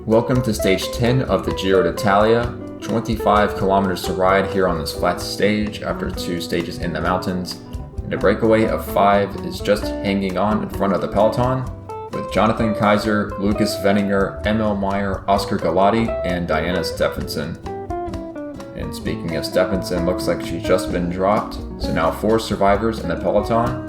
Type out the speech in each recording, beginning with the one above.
Welcome to stage 10 of the Giro d'Italia, 25 kilometers to ride here on this flat stage after 2 stages in the mountains, and a breakaway of 5 is just hanging on in front of the peloton, with Jonathan Kaiser, Lucas Venninger, Emil Meyer, Oscar Galati, and Diana Stephenson. And speaking of Stephenson, looks like she's just been dropped, so now 4 survivors in the peloton.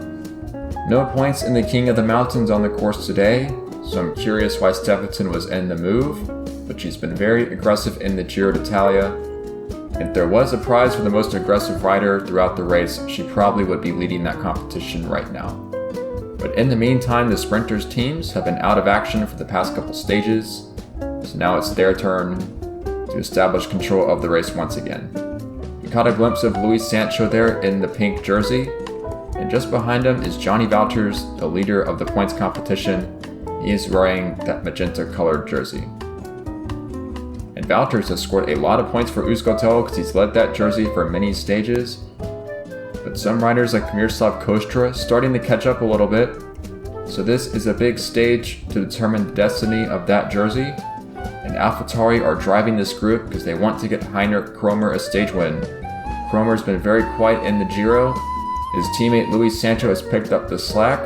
No points in the King of the Mountains on the course today, so I'm curious why Stephenson was in the move, but she's been very aggressive in the Giro d'Italia. If there was a prize for the most aggressive rider throughout the race, she probably would be leading that competition right now. But in the meantime, the sprinters' teams have been out of action for the past couple stages, so now it's their turn to establish control of the race once again. We caught a glimpse of Luis Sancho there in the pink jersey, and just behind him is Johnny Wouters, the leader of the points competition. He is wearing that magenta colored jersey. And Wouters has scored a lot of points for Euskaltel because he's led that jersey for many stages. But some riders like Miroslav Kostra starting to catch up a little bit. So this is a big stage to determine the destiny of that jersey. And AlphaTauri are driving this group because they want to get Heinrich Kromer a stage win. Kromer's been very quiet in the Giro. His teammate Luis Sancho has picked up the slack.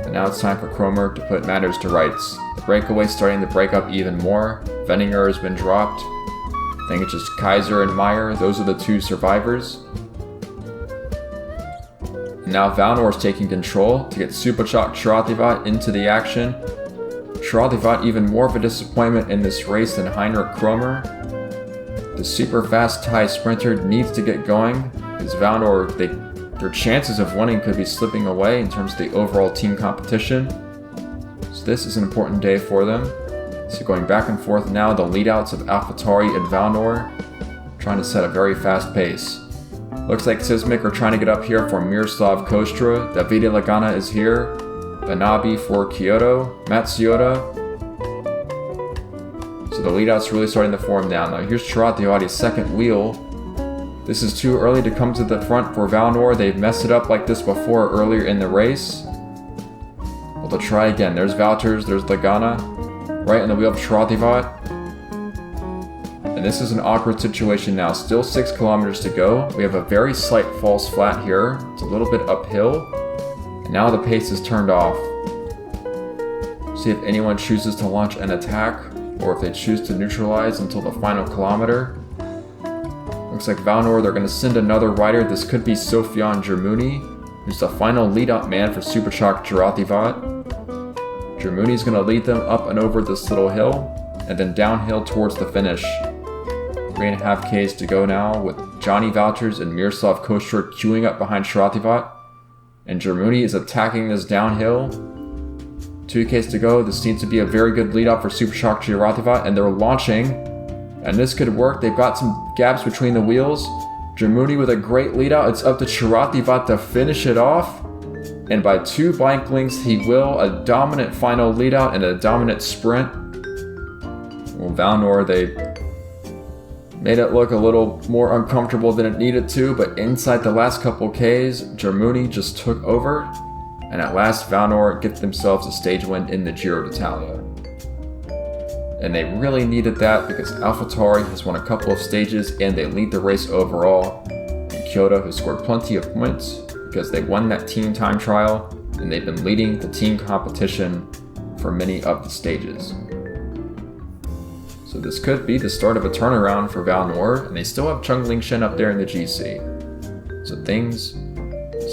And now it's time for Kromer to put matters to rights. The breakaway starting to break up even more. Venninger has been dropped. I think it's just Kaiser and Meyer. Those are the 2 survivors. And now Valnor is taking control to get Superchak Shrativat into the action. Shrativat even more of a disappointment in this race than Heinrich Kromer. The super fast Thai sprinter needs to get going because Valnor, their chances of winning could be slipping away in terms of the overall team competition. So this is an important day for them. So going back and forth now, the leadouts of AlphaTauri and Valnor, trying to set a very fast pace. Looks like Sismic are trying to get up here for Miroslav Kostra. Davide Lagana is here. Banabi for Kyoto. Matsuoda. So the leadouts really starting to form now. Now here's Shrativat's second wheel. This is too early to come to the front for Valnor. They've messed it up like this before earlier in the race. But they'll try again. There's Wouters, there's Lagana, right in the wheel of Shrativat. And this is an awkward situation now. Still 6 kilometers to go. We have a very slight false flat here. It's a little bit uphill. And now the pace is turned off. See if anyone chooses to launch an attack, or if they choose to neutralize until the final kilometer. Looks like Valnor, they're going to send another rider. This could be Sofian Germuni, who's the final lead-up man for Superchak Shrativat. Germuni's going to lead them up and over this little hill, and then downhill towards the finish. 3.5 Ks to go now, with Johnny Wouters and Miroslav Kostra queuing up behind Shrativat. And Germuni is attacking this downhill. 2 Ks to go. This seems to be a very good lead-up for Superchak Shrativat, and they're launching. And this could work. They've got some gaps between the wheels. Germuni with a great lead out. It's up to Shrativat to finish it off. And by 2 bike lengths, he will. A dominant final lead out and a dominant sprint. Well, Valnor, they made it look a little more uncomfortable than it needed to. But inside the last couple Ks, Germuni just took over. And at last, Valnor get themselves a stage win in the Giro d'Italia. And they really needed that because AlphaTauri has won a couple of stages and they lead the race overall. And Kyoto has scored plenty of points because they won that team time trial and they've been leading the team competition for many of the stages. So this could be the start of a turnaround for Valnor, and they still have Chung Lingshen up there in the GC. So things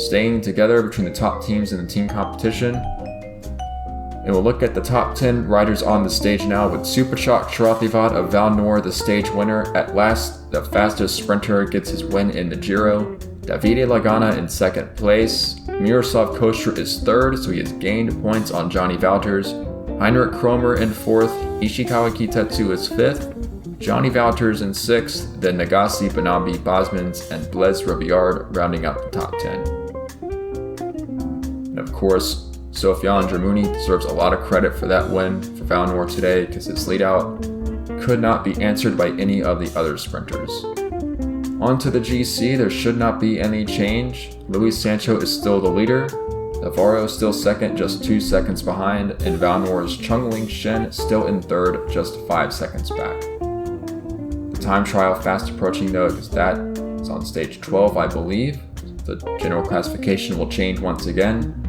staying together between the top teams in the team competition. And we'll look at the top 10 riders on the stage now, with Superchak Shrativat of Valnor, the stage winner. At last, the fastest sprinter gets his win in the Giro. Davide Lagana in second place. Miroslav Kostra is third, so he has gained points on Johnny Wouters. Heinrich Kromer in fourth. Ishikawa Kitetsu is fifth. Johnny Wouters in sixth. Then Nagasi, Banabi, Bosmans, and Blaise Robillard rounding out the top 10. And of course, Sofian Germuni deserves a lot of credit for that win for Valnor today because his lead out could not be answered by any of the other sprinters. Onto the GC, there should not be any change. Luis Sancho is still the leader. Navarro still second, just 2 seconds behind, and Valnor's Chungling Shen still in third, just 5 seconds back. The time trial fast approaching though, because that is on stage 12, I believe. The general classification will change once again.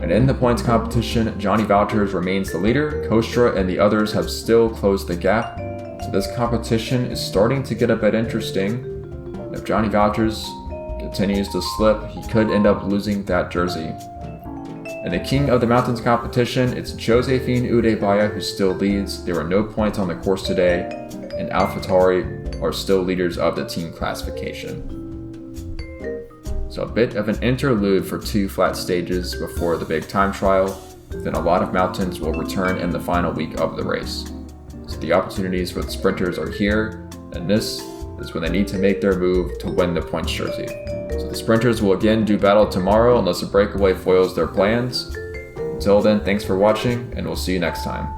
And in the points competition, Johnny Valters remains the leader. Kostra and the others have still closed the gap. So this competition is starting to get a bit interesting. If Johnny Valters continues to slip, he could end up losing that jersey. In the King of the Mountains competition, it's Josephine Udebaya who still leads. There were no points on the course today, and AlphaTauri are still leaders of the team classification. So a bit of an interlude for 2 flat stages before the big time trial, then a lot of mountains will return in the final week of the race. So the opportunities for the sprinters are here, and this is when they need to make their move to win the points jersey. So the sprinters will again do battle tomorrow unless a breakaway foils their plans. Until then, thanks for watching, and we'll see you next time.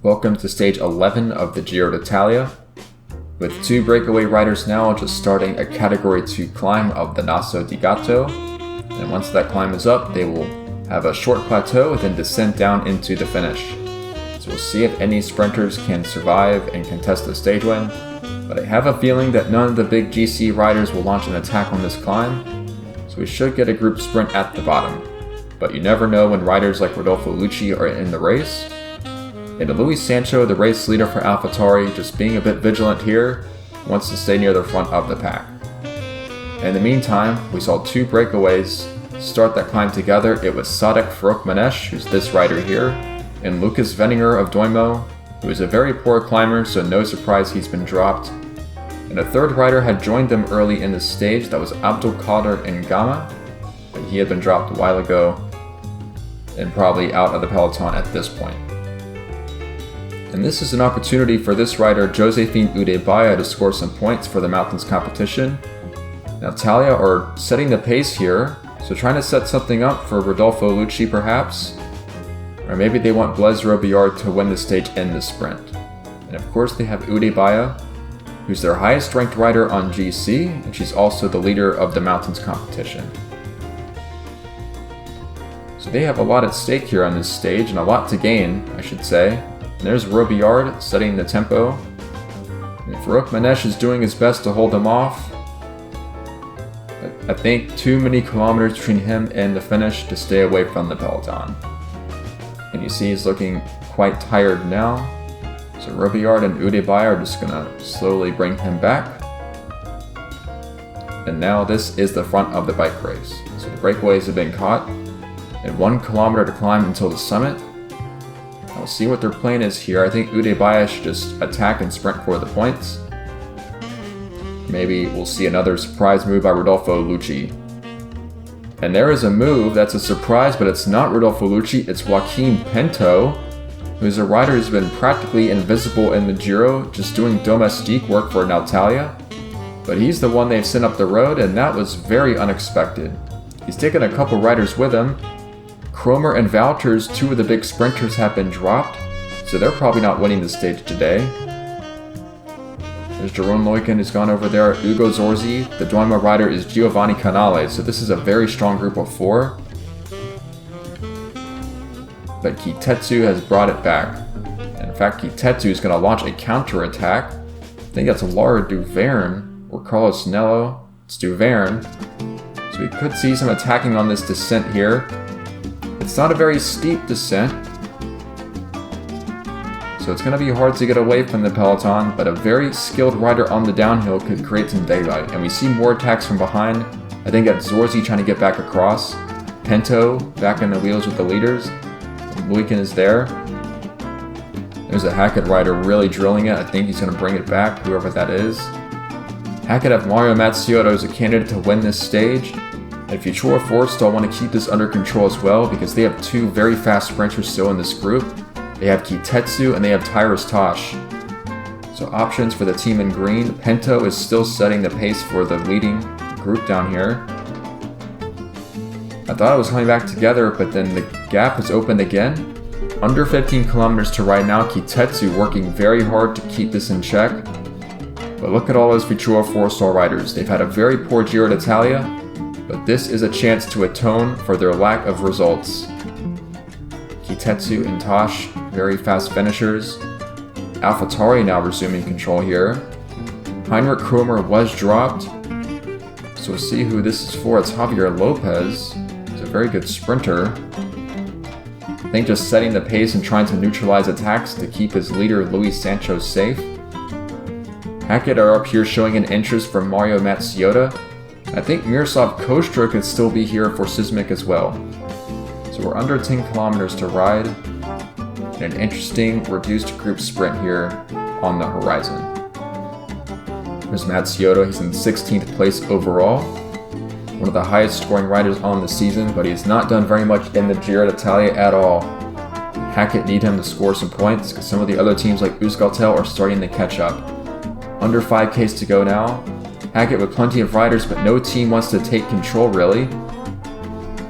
Welcome to stage 11 of the Giro d'Italia, with 2 breakaway riders now just starting a category 2 climb of the Naso di Gatto, and once that climb is up, they will have a short plateau and then descend down into the finish. So we'll see if any sprinters can survive and contest the stage win, but I have a feeling that none of the big GC riders will launch an attack on this climb, so we should get a group sprint at the bottom. But you never know when riders like Rodolfo Lucci are in the race. And Luis Sancho, the race leader for AlphaTauri, just being a bit vigilant here, wants to stay near the front of the pack. In the meantime, we saw 2 breakaways start that climb together. It was Sadek Farokmanesh, who's this rider here, and Lucas Veninger of Doimo, who is a very poor climber, so no surprise he's been dropped. And a third rider had joined them early in the stage, that was Abdulkader Ngama, but he had been dropped a while ago and probably out of the peloton at this point. And this is an opportunity for this rider, Josephine Udebaya, to score some points for the mountains competition. Now Italia are setting the pace here, so trying to set something up for Rodolfo Lucci perhaps. Or maybe they want Blaise Robillard to win the stage in the sprint. And of course they have Udebaya, who's their highest ranked rider on GC, and she's also the leader of the mountains competition. So they have a lot at stake here on this stage, and a lot to gain, I should say. And there's Robillard setting the tempo. And Farokmanesh is doing his best to hold him off. I think too many kilometers between him and the finish to stay away from the peloton. And you see he's looking quite tired now. So Robillard and Udebaya are just gonna slowly bring him back. And now this is the front of the bike race. So the breakaways have been caught. And 1 kilometer to climb until the summit. We'll see what their plan is here. I think Udebaya should just attack and sprint for the points. Maybe we'll see another surprise move by Rodolfo Lucci. And there is a move that's a surprise, but it's not Rodolfo Lucci, it's Joaquim Pinto, who's a rider who's been practically invisible in the Giro, just doing domestique work for Natalia. But he's the one they've sent up the road, and that was very unexpected. He's taken a couple riders with him. Cromer and Valters, 2 of the big sprinters, have been dropped, so they're probably not winning the stage today. There's Jeroen Loiken who's gone over there. Ugo Zorzi, the Doima rider, is Giovanni Canale, so this is a very strong group of 4. But Kitetsu has brought it back. In fact, Kitetsu is going to launch a counter-attack. I think that's Laura Duverne, or Carlos Nello. It's Duverne. So we could see some attacking on this descent here. It's not a very steep descent, so it's going to be hard to get away from the peloton, but a very skilled rider on the downhill could create some daylight. And we see more attacks from behind. I think that's Zorzi trying to get back across. Pinto back in the wheels with the leaders. Loiken is there. There's a Hackett rider really drilling it. I think he's going to bring it back, whoever that is. Hackett have Mario Mazzucato as a candidate to win this stage. And Futura Forstall want to keep this under control as well, because they have 2 very fast sprinters still in this group. They have Kitetsu and they have Tyrus Tosh. So options for the team in green. Pinto is still setting the pace for the leading group down here. I thought it was coming back together, but then the gap has opened again. Under 15 kilometers to ride now. Kitetsu working very hard to keep this in check. But look at all those Futura 4-star riders. They've had a very poor Giro d'Italia, but this is a chance to atone for their lack of results. Kitetsu and Tosh, very fast finishers. AlphaTauri now resuming control here. Heinrich Kromer was dropped, so we'll see who this is for. It's Javier Lopez. He's a very good sprinter. I think just setting the pace and trying to neutralize attacks to keep his leader Luis Sancho safe. Hackett are up here showing an interest from Mario Matsuoda. I think Miroslav Kostra could still be here for Sismic as well. So we're under 10 kilometers to ride. And an interesting reduced group sprint here on the horizon. There's Matsuoda, he's in 16th place overall. One of the highest scoring riders on the season, but he has not done very much in the Giro d'Italia at all. Hackett need him to score some points, because some of the other teams like Euskaltel are starting to catch up. Under 5Ks to go now. Hackett with plenty of riders, but no team wants to take control really.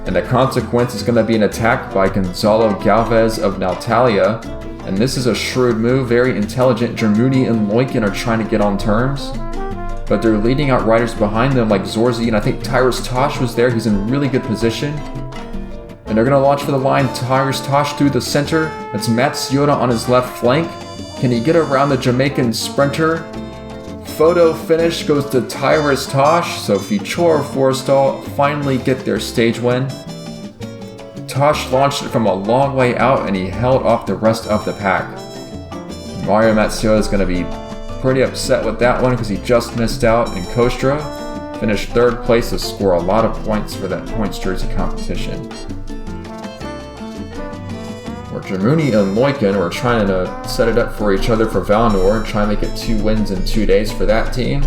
And the consequence is going to be an attack by Gonzalo Galvez of Natalia. And this is a shrewd move, very intelligent. Germuni and Loiken are trying to get on terms. But they're leading out riders behind them like Zorzi, and I think Tyrus Tosh was there. He's in really good position. And they're going to launch for the line. Tyrus Tosh through the center. That's Matsuoda on his left flank. Can he get around the Jamaican sprinter? Photo finish goes to Tyrus Tosh, so Futura 4-star finally get their stage win. Tosh launched it from a long way out and he held off the rest of the pack. Mario Matsuoda is going to be pretty upset with that one because he just missed out, and Kostra finished 3rd place to score a lot of points for that points jersey competition. Where Germuni and Loiken were trying to set it up for each other for Valnor, try and make it 2 wins in 2 days for that team.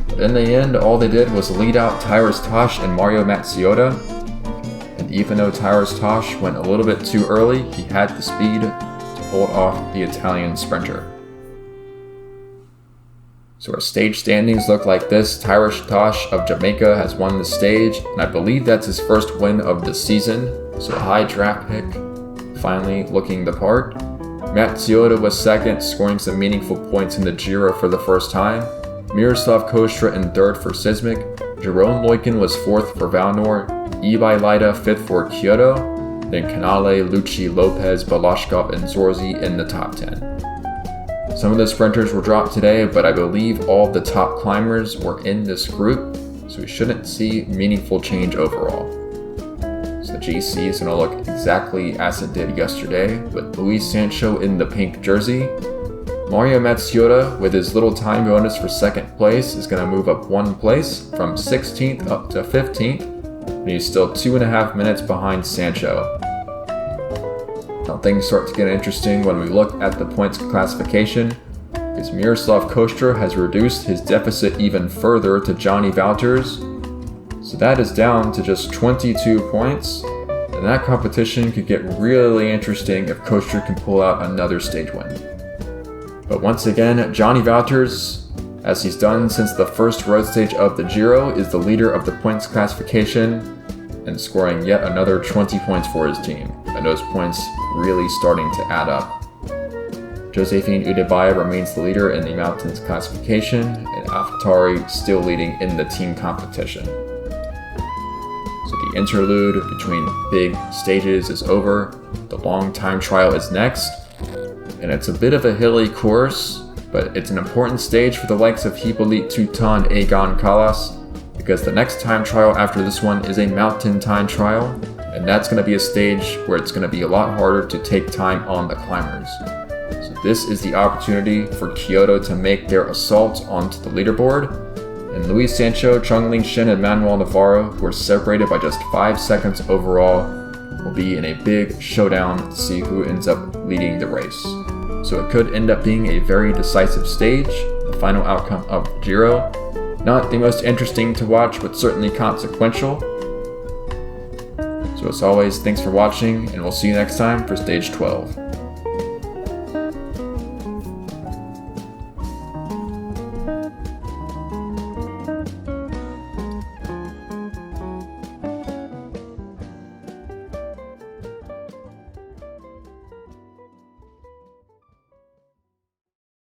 But in the end, all they did was lead out Tyrus Tosh and Mario Matsuoda. And even though Tyrus Tosh went a little bit too early, he had the speed to hold off the Italian sprinter. So our stage standings look like this. Tyrus Tosh of Jamaica has won the stage, and I believe that's his first win of the season. So a high draft pick, finally looking the part. Matsuoda was 2nd, scoring some meaningful points in the Giro for the first time. Miroslav Kostra in 3rd for Sismic. Jerome Loiken was 4th for Valnor. Ibai Lida 5th for Kyoto. Then Canale, Lucci, Lopez, Balashkov, and Zorzi in the top 10. Some of the sprinters were dropped today, but I believe all of the top climbers were in this group, so we shouldn't see meaningful change overall. So the GC is going to look exactly as it did yesterday, with Luis Sancho in the pink jersey. Mario Matsuoda, with his little time bonus for 2nd place, is going to move up 1 place from 16th up to 15th, and he's still 2.5 minutes behind Sancho. Now things start to get interesting when we look at the points classification, because Miroslav Kostra has reduced his deficit even further to Johnny Valters, so that is down to just 22 points, and that competition could get really interesting if Kostra can pull out another stage win. But once again, Johnny Valters, as he's done since the first road stage of the Giro, is the leader of the points classification, and scoring yet another 20 points for his team, and those points really starting to add up. Josephine Udebaya remains the leader in the mountains classification, and AlphaTauri still leading in the team competition. So the interlude between big stages is over, the long time trial is next, and it's a bit of a hilly course, but it's an important stage for the likes of Hippolyte Touton and Egon Kalas, because the next time trial after this one is a mountain time trial, and that's going to be a stage where it's going to be a lot harder to take time on the climbers. So this is the opportunity for Kyoto to make their assault onto the leaderboard, and Luis Sancho, Chongling Shin, and Manuel Navarro, who are separated by just 5 seconds overall, will be in a big showdown to see who ends up leading the race. So it could end up being a very decisive stage, the final outcome of the Giro. Not the most interesting to watch, but certainly consequential. So as always, thanks for watching, and we'll see you next time for Stage 12.